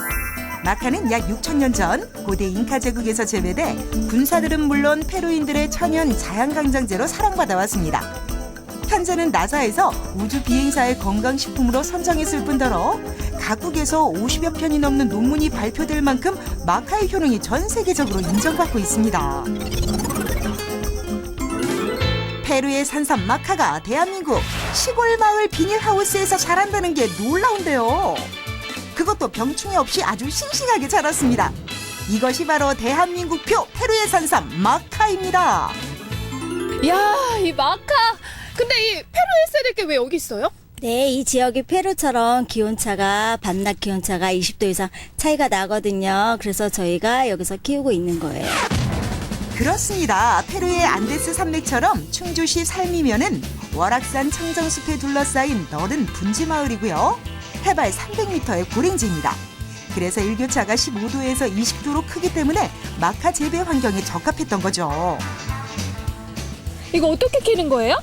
마카는 약 6,000년 전 고대 잉카 제국에서 재배돼 군사들은 물론 페루인들의 천연 자연강장제로 사랑받아왔습니다. 현재는 나사에서 우주 비행사의 건강식품으로 선정했을 뿐더러 각국에서 50여 편이 넘는 논문이 발표될 만큼 마카의 효능이 전 세계적으로 인정받고 있습니다. 페루의 산삼 마카가 대한민국 시골 마을 비닐하우스에서 자란다는 게 놀라운데요. 그것도 병충해 없이 아주 싱싱하게 자랐습니다. 이것이 바로 대한민국표 페루의 산삼 마카입니다. 야, 이 마카. 근데 이 페루에 있어야 될 게 왜 여기 있어요? 네, 이 지역이 페루처럼 기온차가 밤낮 기온차가 20도 이상 차이가 나거든요. 그래서 저희가 여기서 키우고 있는 거예요. 그렇습니다. 페루의 안데스 산맥처럼 충주시 살미면은 월악산 청정숲에 둘러싸인 너른 분지 마을이고요. 해발 300m의 고랭지입니다. 그래서 일교차가 15도에서 20도로 크기 때문에 마카 재배 환경에 적합했던 거죠. 이거 어떻게 키는 거예요?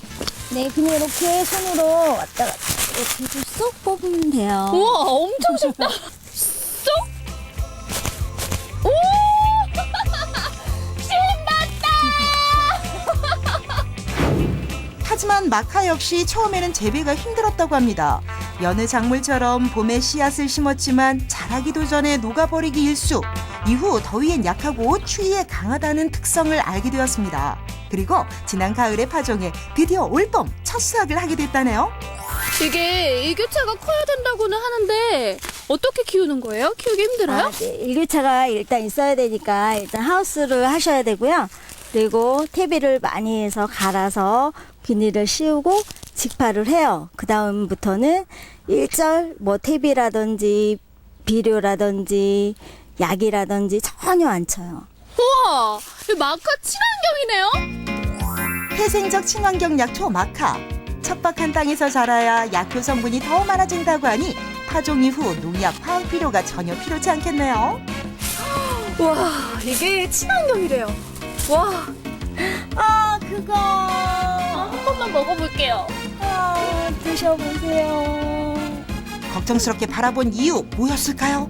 네, 그냥 이렇게 손으로 왔다 갔다 이렇게 해서 쏙 뽑으면 돼요. 우와, 엄청 쉽다. 쏙! 오! 하지만 마카 역시 처음에는 재배가 힘들었다고 합니다. 여느 작물처럼 봄에 씨앗을 심었지만 자라기도 전에 녹아버리기 일쑤. 이후 더위엔 약하고 추위에 강하다는 특성을 알게 되었습니다. 그리고 지난 가을에 파종해 드디어 올봄 첫 수확을 하게 됐다네요. 이게 일교차가 커야 된다고는 하는데 어떻게 키우는 거예요? 키우기 힘들어요? 네, 일교차가 일단 있어야 되니까 일단 하우스를 하셔야 되고요. 그리고 퇴비를 많이 해서 갈아서 비닐을 씌우고 직파를 해요. 그 다음부터는 일절 퇴비라든지 비료라든지 약이라든지 전혀 안 쳐요. 우와, 이 마카 친환경이네요? 태생적 친환경 약초 마카. 척박한 땅에서 자라야 약효 성분이 더 많아진다고 하니 파종 이후 농약 화학 비료가 전혀 필요치 않겠네요. 와, 이게 친환경이래요. 와. 그거. 한 번만 먹어볼게요. 드셔보세요. 걱정스럽게 바라본 이유 뭐였을까요?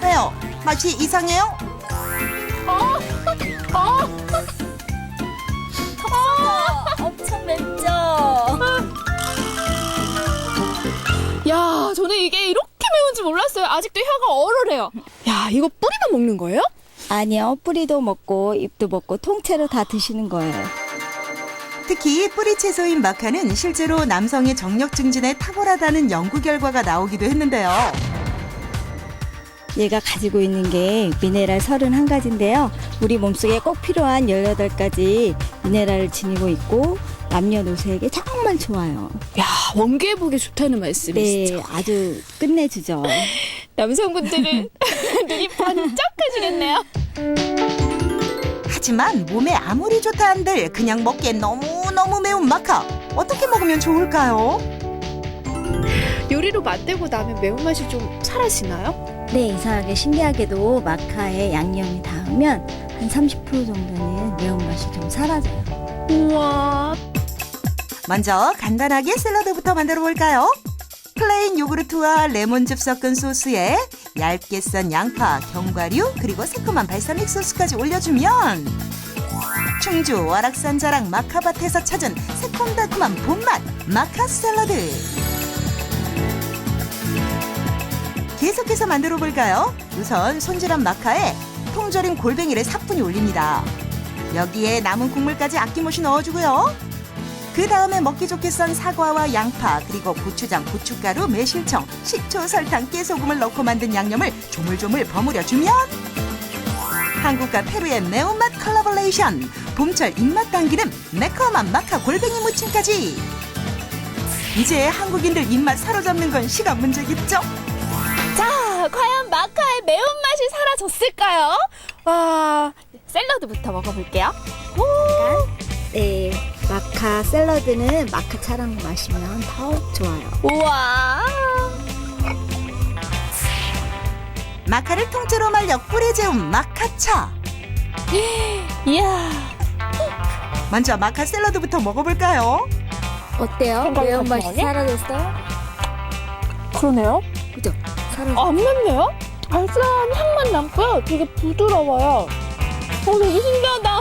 왜요? 맛이 이상해요? 엄청 맵죠? 야, 저는 이게 이렇게 매운지 몰랐어요. 아직도 혀가 얼얼해요. 야, 이거 뿌리만 먹는 거예요? 아니요, 뿌리도 먹고 잎도 먹고 통째로 다 드시는 거예요. 특히 뿌리 채소인 마카는 실제로 남성의 정력 증진에 탁월하다는 연구 결과가 나오기도 했는데요. 얘가 가지고 있는 게 미네랄 31가지인데요. 우리 몸속에 꼭 필요한 18가지 미네랄을 지니고 있고 남녀노소에게 정말 좋아요. 야, 원기회복에 좋다는 말씀이시죠? 네, 아주 끝내주죠. 남성분들은 눈이 번쩍해지겠네요. 하지만 몸에 아무리 좋다 한들 그냥 먹기엔 너무너무 매운 마카. 어떻게 먹으면 좋을까요? 요리로 맛대고 나면 매운맛이 좀 사라지나요? 네, 이상하게 신기하게도 마카에 양념이 닿으면 한 30% 정도는 매운맛이 좀 사라져요. 우와. 먼저 간단하게 샐러드부터 만들어 볼까요? 플레인 요구르트와 레몬즙 섞은 소스에 얇게 썬 양파, 견과류, 그리고 새콤한 발사믹 소스까지 올려주면 충주 월악산 자랑 마카밭에서 찾은 새콤달콤한 봄맛 마카 샐러드. 계속해서 만들어 볼까요? 우선 손질한 마카에 통절인 골뱅이를 사뿐히 올립니다. 여기에 남은 국물까지 아낌없이 넣어주고요. 그 다음에 먹기 좋게 썬 사과와 양파, 그리고 고추장, 고춧가루, 매실청, 식초, 설탕, 깨소금을 넣고 만든 양념을 조물조물 버무려주면 한국과 페루의 매운맛 컬러버레이션, 봄철 입맛 당기는 매콤한 마카 골뱅이 무침까지. 이제 한국인들 입맛 사로잡는 건 시간 문제겠죠? 자, 과연 마카의 매운맛이 사라졌을까요? 와, 샐러드부터 먹어볼게요. 네, 마카 샐러드는 마카차랑 마시면 더욱 좋아요. 우와. 마카를 통째로 말려 꿀에 재운 마카차. 이야. 먼저 마카 샐러드부터 먹어볼까요? 어때요? 매운맛이 사라졌어요? 그러네요. 그죠? 안 맵네요? 알싸한 향만 남고요. 되게 부드러워요. 되게 신기하다.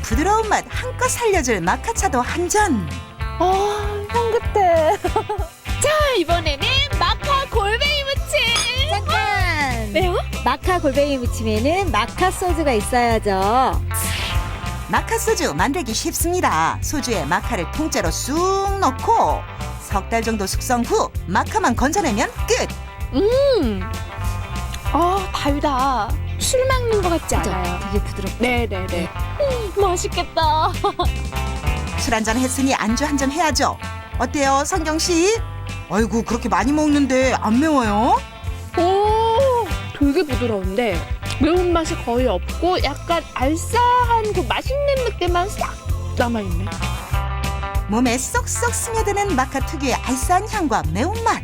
부드러운 맛 한껏 살려줄 마카차도 한 잔. 향긋해. 자, 이번에는 마카 골뱅이 무침. 잠깐! 매워? 마카 골뱅이 무침에는 마카 소주가 있어야죠. 마카 소주 만들기 쉽습니다. 소주에 마카를 통째로 쑥 넣고 석 달 정도 숙성 후 마카만 건져내면 끝. 달다. 술 먹는 것 같지 않아요? 되게 부드럽고. 네네네. 맛있겠다. 술 한잔 했으니 안주 한 잔 해야죠. 어때요, 성경 씨? 아이고, 그렇게 많이 먹는데 안 매워요? 오, 되게 부드러운데 매운맛이 거의 없고 약간 알싸한 그 맛있는 느낌만 싹 남아있네. 몸에 쏙쏙 스며드는 마카 특유의 알싸한 향과 매운맛.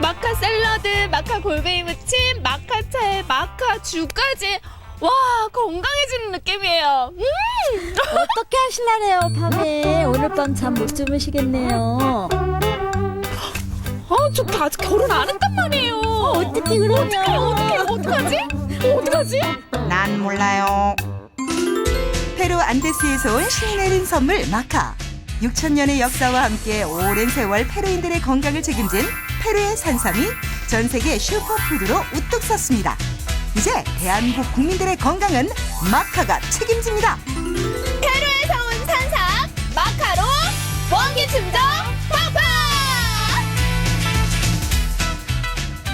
마카 샐러드, 마카 골뱅이 무침, 마카차에 마카주까지. 와, 건강해지는 느낌이에요. 어떻게 하실라네요, 밤에. 오늘 밤 잠 못 주무시겠네요. 저 아직 결혼 안 했단 말이에요. 어떻게 그러면. 어떡하지? 난 몰라요. 페루 안데스에서 온 신이 내린 선물 마카. 6,000년의 역사와 함께 오랜 세월 페루인들의 건강을 책임진 페루의 산삼이 전 세계 슈퍼푸드로 우뚝 섰습니다. 이제 대한민국 국민들의 건강은 마카가 책임집니다. 페루에서 온 산삼 마카로 원기 충전 팍팍!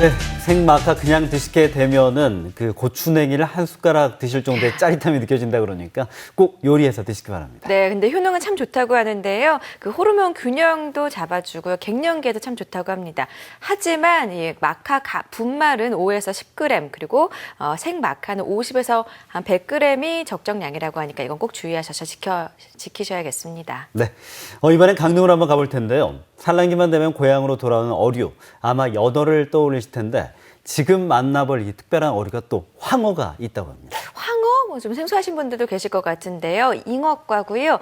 네, 생마카 그냥 드시게 되면은 그 고추냉이를 한 숟가락 드실 정도의 짜릿함이 느껴진다 그러니까 꼭 요리해서 드시기 바랍니다. 네, 근데 효능은 참 좋다고 하는데요. 그 호르몬 균형도 잡아주고요. 갱년기에도 참 좋다고 합니다. 하지만 이 마카 분말은 5에서 10g 그리고 생마카는 50에서 한 100g이 적정량이라고 하니까 이건 꼭 주의하셔서 지키셔야겠습니다. 네, 이번엔 강릉으로 한번 가볼 텐데요. 산란기만 되면 고향으로 돌아오는 어류, 아마 연어를 떠올리실 텐데 지금 만나볼 이 특별한 어류가 또 황어가 있다고 합니다. 황어? 뭐 좀 생소하신 분들도 계실 것 같은데요. 잉어과고요.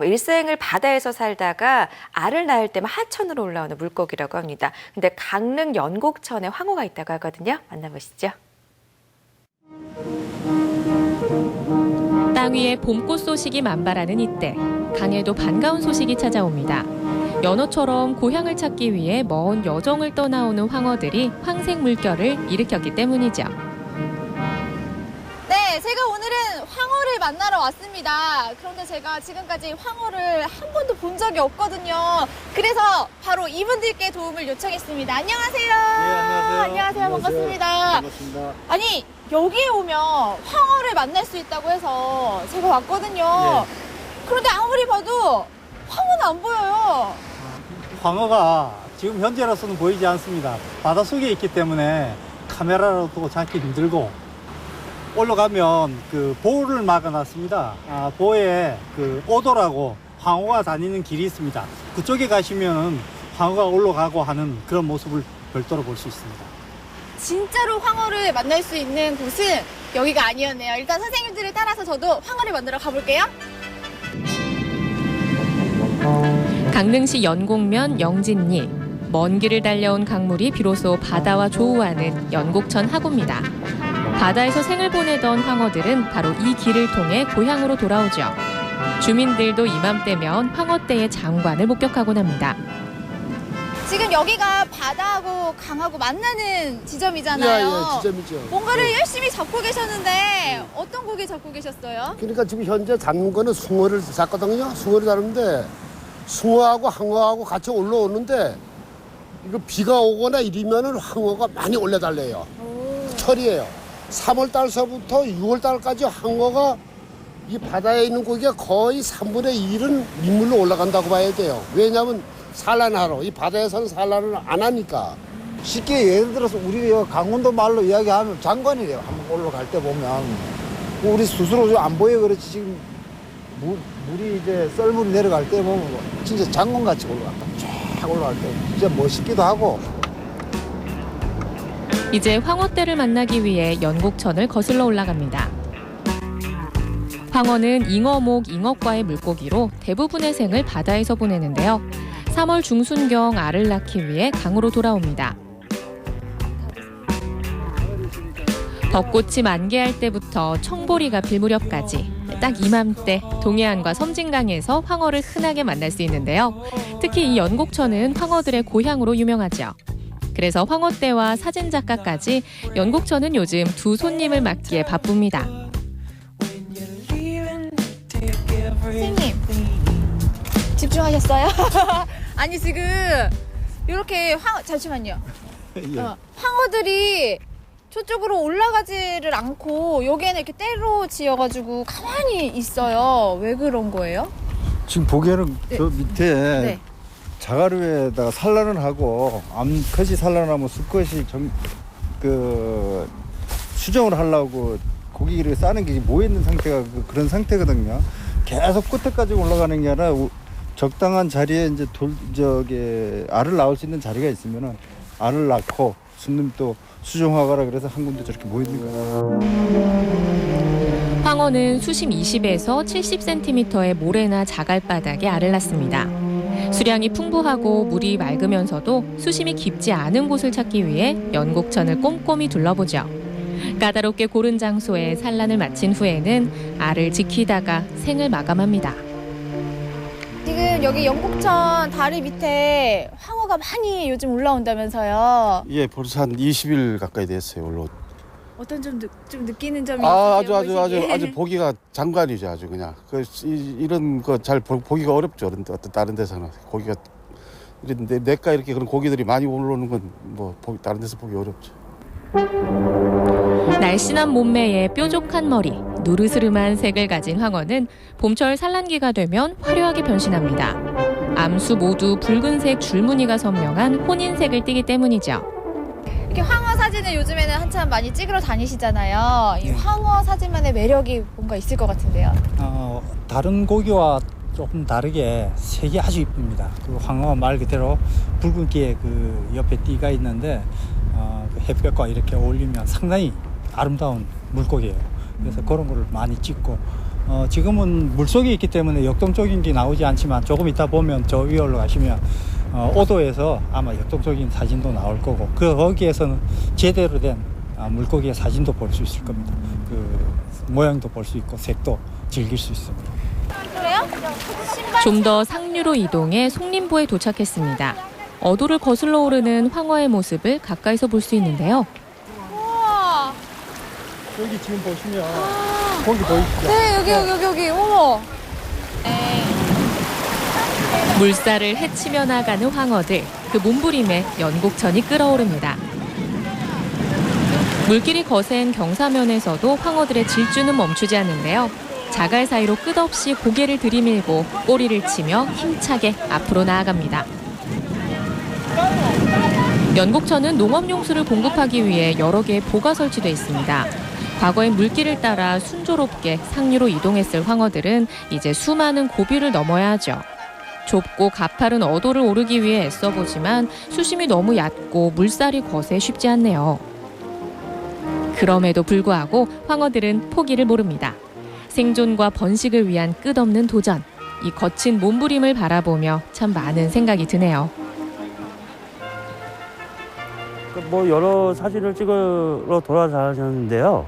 일생을 바다에서 살다가 알을 낳을 때만 하천으로 올라오는 물고기라고 합니다. 근데 강릉 연곡천에 황어가 있다고 하거든요. 만나보시죠. 땅 위에 봄꽃 소식이 만발하는 이때 강에도 반가운 소식이 찾아옵니다. 연어처럼 고향을 찾기 위해 먼 여정을 떠나오는 황어들이 황색 물결을 일으켰기 때문이죠. 네, 제가 오늘은 황어를 만나러 왔습니다. 그런데 제가 지금까지 황어를 한 번도 본 적이 없거든요. 그래서 바로 이분들께 도움을 요청했습니다. 안녕하세요. 네, 안녕하세요. 안녕하세요. 반갑습니다. 반갑습니다. 아니, 여기에 오면 황어를 만날 수 있다고 해서 제가 왔거든요. 그런데 아무리 봐도 황어는 안 보여요. 황어가 지금 현재로서는 보이지 않습니다. 바닷속에 있기 때문에 카메라로도 잡기 힘들고 올라가면 그 보를 막아놨습니다. 보에 그 오도라고 황어가 다니는 길이 있습니다. 그쪽에 가시면 황어가 올라가고 하는 그런 모습을 별도로 볼 수 있습니다. 진짜로 황어를 만날 수 있는 곳은 여기가 아니었네요. 일단 선생님들을 따라서 저도 황어를 만나러 가볼게요. 강릉시 연곡면 영진리. 먼 길을 달려온 강물이 비로소 바다와 조우하는 연곡천 하구입니다. 바다에서 생을 보내던 황어들은 바로 이 길을 통해 고향으로 돌아오죠. 주민들도 이맘때면 황어떼의 장관을 목격하곤 합니다. 지금 여기가 바다하고 강하고 만나는 지점이잖아요. 예, 지점이죠. 뭔가를 열심히 잡고 계셨는데 어떤 고기 잡고 계셨어요? 그러니까 지금 현재 잡는 거는 숭어를 잡거든요. 숭어를 잡는데 숭어하고 황어하고 같이 올라오는데 이거 비가 오거나 이러면은 황어가 많이 올라달래요. 철이에요. 3월 달서부터 6월 달까지 황어가 이 바다에 있는 고기가 거의 3분의 1은 민물로 올라간다고 봐야 돼요. 왜냐하면 산란하러 이 바다에서는 산란을 안 하니까. 쉽게 예를 들어서 우리 강원도 말로 이야기하면 장관이래요. 한번 올라갈 때 보면 우리 스스로 안 보여 그렇지 지금 물이 이제 썰물이 내려갈 때 보면 진짜 장관같이 올라간다. 쫙 올라갈 때 진짜 멋있기도 하고. 이제 황어떼를 만나기 위해 연곡천을 거슬러 올라갑니다. 황어는 잉어목, 잉어과의 물고기로 대부분의 생을 바다에서 보내는데요. 3월 중순경 알을 낳기 위해 강으로 돌아옵니다. 벚꽃이 만개할 때부터 청보리가 필 무렵까지 딱 이맘때 동해안과 섬진강에서 황어를 흔하게 만날 수 있는데요. 특히 이 연곡천은 황어들의 고향으로 유명하죠. 그래서 황어떼와 사진작가까지 연곡천은 요즘 두 손님을 맡기에 바쁩니다. 선생님 집중하셨어요? 아니 지금 이렇게 잠시만요. 황어들이 저쪽으로 올라가지를 않고 여기에는 이렇게 떼로 지어가지고 가만히 있어요. 왜 그런 거예요? 지금 보기에는 네. 저 밑에 네. 자가루에다가 산란을 하고 암컷이 산란하면 수컷이 수정을 하려고 고기를 싸는 게 모여 있는 상태가 그런 상태거든요. 계속 끝에까지 올라가는 게 아니라 적당한 자리에 이제 알을 낳을 수 있는 자리가 있으면은 알을 낳고 숨는 또 수정하거나 그래서 한 군데 저렇게 모여 있는 거예요. 황어는 수심 20에서 70cm의 모래나 자갈바닥에 알을 낳습니다. 수량이 풍부하고 물이 맑으면서도 수심이 깊지 않은 곳을 찾기 위해 연곡천을 꼼꼼히 둘러보죠. 까다롭게 고른 장소에 산란을 마친 후에는 알을 지키다가 생을 마감합니다. 지금 여기 연곡천 다리 밑에 황어가 많이 요즘 올라온다면서요. 예, 벌써 한 20일 가까이 됐어요. 올라. 어떤 좀 느끼는 점이 아주 있으세요? 보기가 장관이죠. 아주 그냥 이런 거 잘 보기가 어렵죠. 어떤 다른 데서는 고기가 이런데 내가 이렇게 그런 고기들이 많이 올라오는 건 뭐 다른 데서 보기 어렵죠. 날씬한 몸매에 뾰족한 머리, 누르스름한 색을 가진 황어는 봄철 산란기가 되면 화려하게 변신합니다. 암수 모두 붉은색 줄무늬가 선명한 혼인색을 띠기 때문이죠. 이렇게 황어 사진을 요즘에는 한참 많이 찍으러 다니시잖아요. 이 황어 사진만의 매력이 뭔가 있을 것 같은데요. 다른 고기와 조금 다르게 색이 아주 이쁩니다. 그 황어가 말 그대로 붉은기에 그 옆에 띠가 있는데 그 햇볕과 이렇게 어울리면 상당히 아름다운 물고기예요. 그래서 그런 거를 많이 찍고 지금은 물속에 있기 때문에 역동적인 게 나오지 않지만 조금 이따 보면 저 위에 올라가시면 오도에서 아마 역동적인 사진도 나올 거고 거기에서는 제대로 된 물고기의 사진도 볼 수 있을 겁니다. 그 모양도 볼 수 있고 색도 즐길 수 있습니다. 그래요? 좀 더 상류로 이동해 송림보에 도착했습니다. 어도를 거슬러 오르는 황어의 모습을 가까이서 볼 수 있는데요. 우와. 여기 지금 보시면 고기 보이시죠? 네, 여기. 어머. 물살을 헤치며 나가는 황어들, 그 몸부림에 연곡천이 끓어오릅니다. 물길이 거센 경사면에서도 황어들의 질주는 멈추지 않는데요. 자갈 사이로 끝없이 고개를 들이밀고 꼬리를 치며 힘차게 앞으로 나아갑니다. 연곡천은 농업용수를 공급하기 위해 여러 개의 보가 설치돼 있습니다. 과거엔 물길을 따라 순조롭게 상류로 이동했을 황어들은 이제 수많은 고비를 넘어야 하죠. 좁고 가파른 어도를 오르기 위해 애써보지만 수심이 너무 얕고 물살이 거세 쉽지 않네요. 그럼에도 불구하고 황어들은 포기를 모릅니다. 생존과 번식을 위한 끝없는 도전. 이 거친 몸부림을 바라보며 참 많은 생각이 드네요. 뭐 여러 사진을 찍으러 돌아다녔는데요.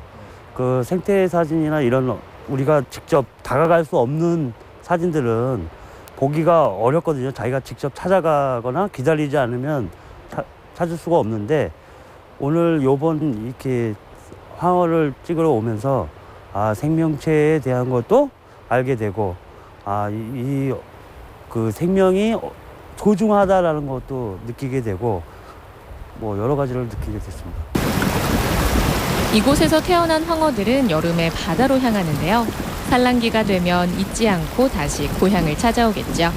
그 생태 사진이나 이런 우리가 직접 다가갈 수 없는 사진들은 보기가 어렵거든요. 자기가 직접 찾아가거나 기다리지 않으면 찾을 수가 없는데 오늘 요번 이렇게 황어를 찍으러 오면서 생명체에 대한 것도 알게 되고 그 생명이 소중하다라는 것도 느끼게 되고 뭐 여러 가지를 느끼게 됐습니다. 이곳에서 태어난 황어들은 여름에 바다로 향하는데요. 산란기가 되면 잊지 않고 다시 고향을 찾아오겠죠.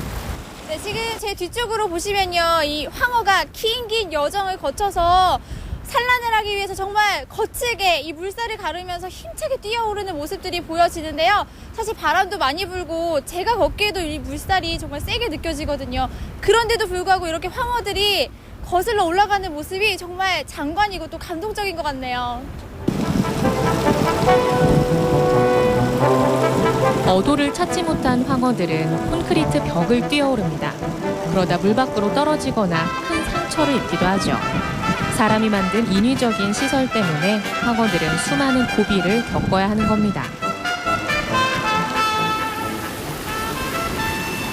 네, 지금 제 뒤쪽으로 보시면요. 이 황어가 긴 여정을 거쳐서 산란을 하기 위해서 정말 거칠게 이 물살을 가르면서 힘차게 뛰어오르는 모습들이 보여지는데요. 사실 바람도 많이 불고 제가 걷기에도 이 물살이 정말 세게 느껴지거든요. 그런데도 불구하고 이렇게 황어들이 거슬러 올라가는 모습이 정말 장관이고 또 감동적인 것 같네요. 어도를 찾지 못한 황어들은 콘크리트 벽을 뛰어오릅니다. 그러다 물 밖으로 떨어지거나 큰 상처를 입기도 하죠. 사람이 만든 인위적인 시설 때문에 황어들은 수많은 고비를 겪어야 하는 겁니다.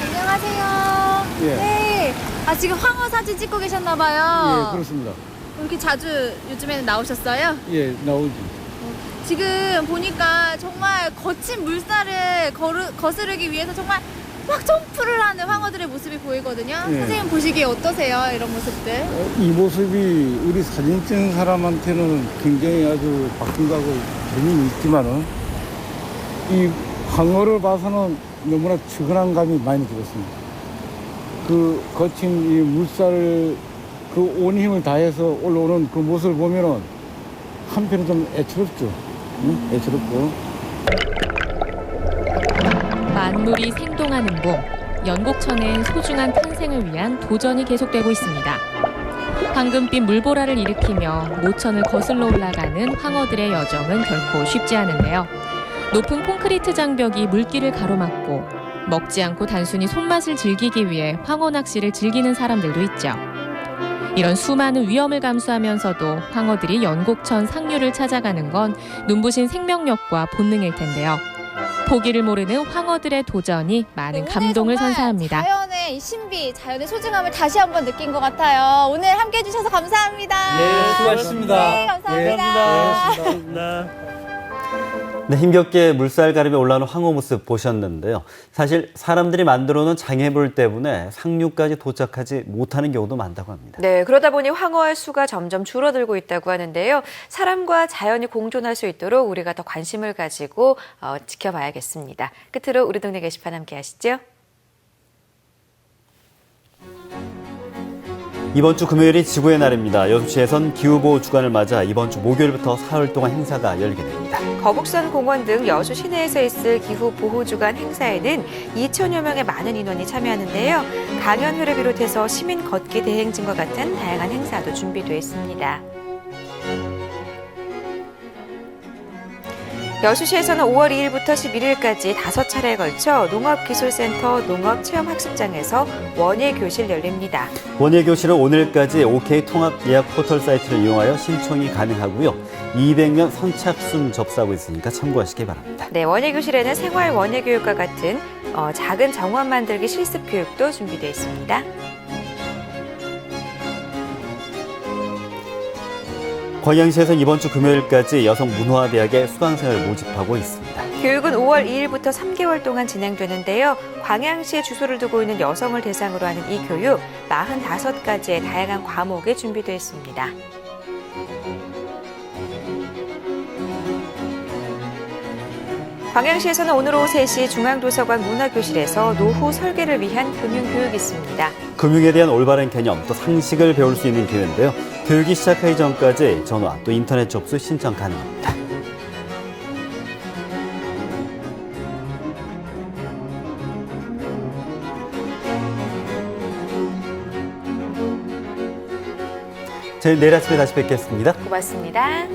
안녕하세요. 예. 네. 지금 황어 사진 찍고 계셨나 봐요. 예, 그렇습니다. 이렇게 자주 요즘에는 나오셨어요? 예, 나오지. 지금 보니까 정말 거친 물살을 거스르기 위해서 정말 막 점프를 하는 황어들의 모습이 보이거든요. 예. 선생님 보시기에 어떠세요? 이런 모습들? 이 모습이 우리 사진 찍는 사람한테는 굉장히 아주 박진가고 재미는 있지만은 이 황어를 봐서는 너무나 측은한 감이 많이 들었습니다. 그 거친 이 물살을 그 온 힘을 다해서 올라오는 그 모습을 보면은 한편은 좀 애처롭죠. 응? 애처롭고. 만물이 생동하는 봄, 연곡천엔 소중한 탄생을 위한 도전이 계속되고 있습니다. 황금빛 물보라를 일으키며 모천을 거슬러 올라가는 황어들의 여정은 결코 쉽지 않은데요. 높은 콘크리트 장벽이 물길을 가로막고 먹지 않고 단순히 손맛을 즐기기 위해 황어 낚시를 즐기는 사람들도 있죠. 이런 수많은 위험을 감수하면서도 황어들이 연곡천 상류를 찾아가는 건 눈부신 생명력과 본능일 텐데요. 포기를 모르는 황어들의 도전이 많은 감동을 선사합니다. 자연의 이 신비, 자연의 소중함을 다시 한번 느낀 것 같아요. 오늘 함께 해주셔서 감사합니다. 네, 수고하셨습니다. 네, 감사합니다. 네, 힘겹게 물살 가르며 올라오는 황어 모습 보셨는데요. 사실 사람들이 만들어 놓은 장애물 때문에 상류까지 도착하지 못하는 경우도 많다고 합니다. 네, 그러다 보니 황어의 수가 점점 줄어들고 있다고 하는데요. 사람과 자연이 공존할 수 있도록 우리가 더 관심을 가지고 지켜봐야겠습니다. 끝으로 우리 동네 게시판 함께 하시죠. 이번 주 금요일이 지구의 날입니다. 여수시에선 기후보호 주간을 맞아 이번 주 목요일부터 사흘 동안 행사가 열리게 됩니다. 거북선 공원 등 여수 시내에서 있을 기후보호주간 행사에는 2천여 명의 많은 인원이 참여하는데요. 강연회를 비롯해서 시민 걷기 대행진과 같은 다양한 행사도 준비되어 있습니다. 여수시에서는 5월 2일부터 11일까지 5차례에 걸쳐 농업기술센터 농업체험학습장에서 원예교실 열립니다. 원예교실은 오늘까지 OK 통합 예약 포털 사이트를 이용하여 신청이 가능하고요. 200명 선착순 접수하고 있으니까 참고하시기 바랍니다. 네, 원예교실에는 생활 원예교육과 같은 작은 정원 만들기 실습 교육도 준비되어 있습니다. 광양시에서 이번 주 금요일까지 여성문화대학의 수강생을 모집하고 있습니다. 교육은 5월 2일부터 3개월 동안 진행되는데요. 광양시에 주소를 두고 있는 여성을 대상으로 하는 이 교육 45가지의 다양한 과목이 준비되어 있습니다. 광양시에서는 오늘 오후 3시 중앙도서관 문화교실에서 노후 설계를 위한 금융교육이 있습니다. 금융에 대한 올바른 개념, 또 상식을 배울 수 있는 기회인데요. 교육이 시작하기 전까지 전화, 또 인터넷 접수 신청 가능합니다. 저희 내일 아침에 다시 뵙겠습니다. 고맙습니다.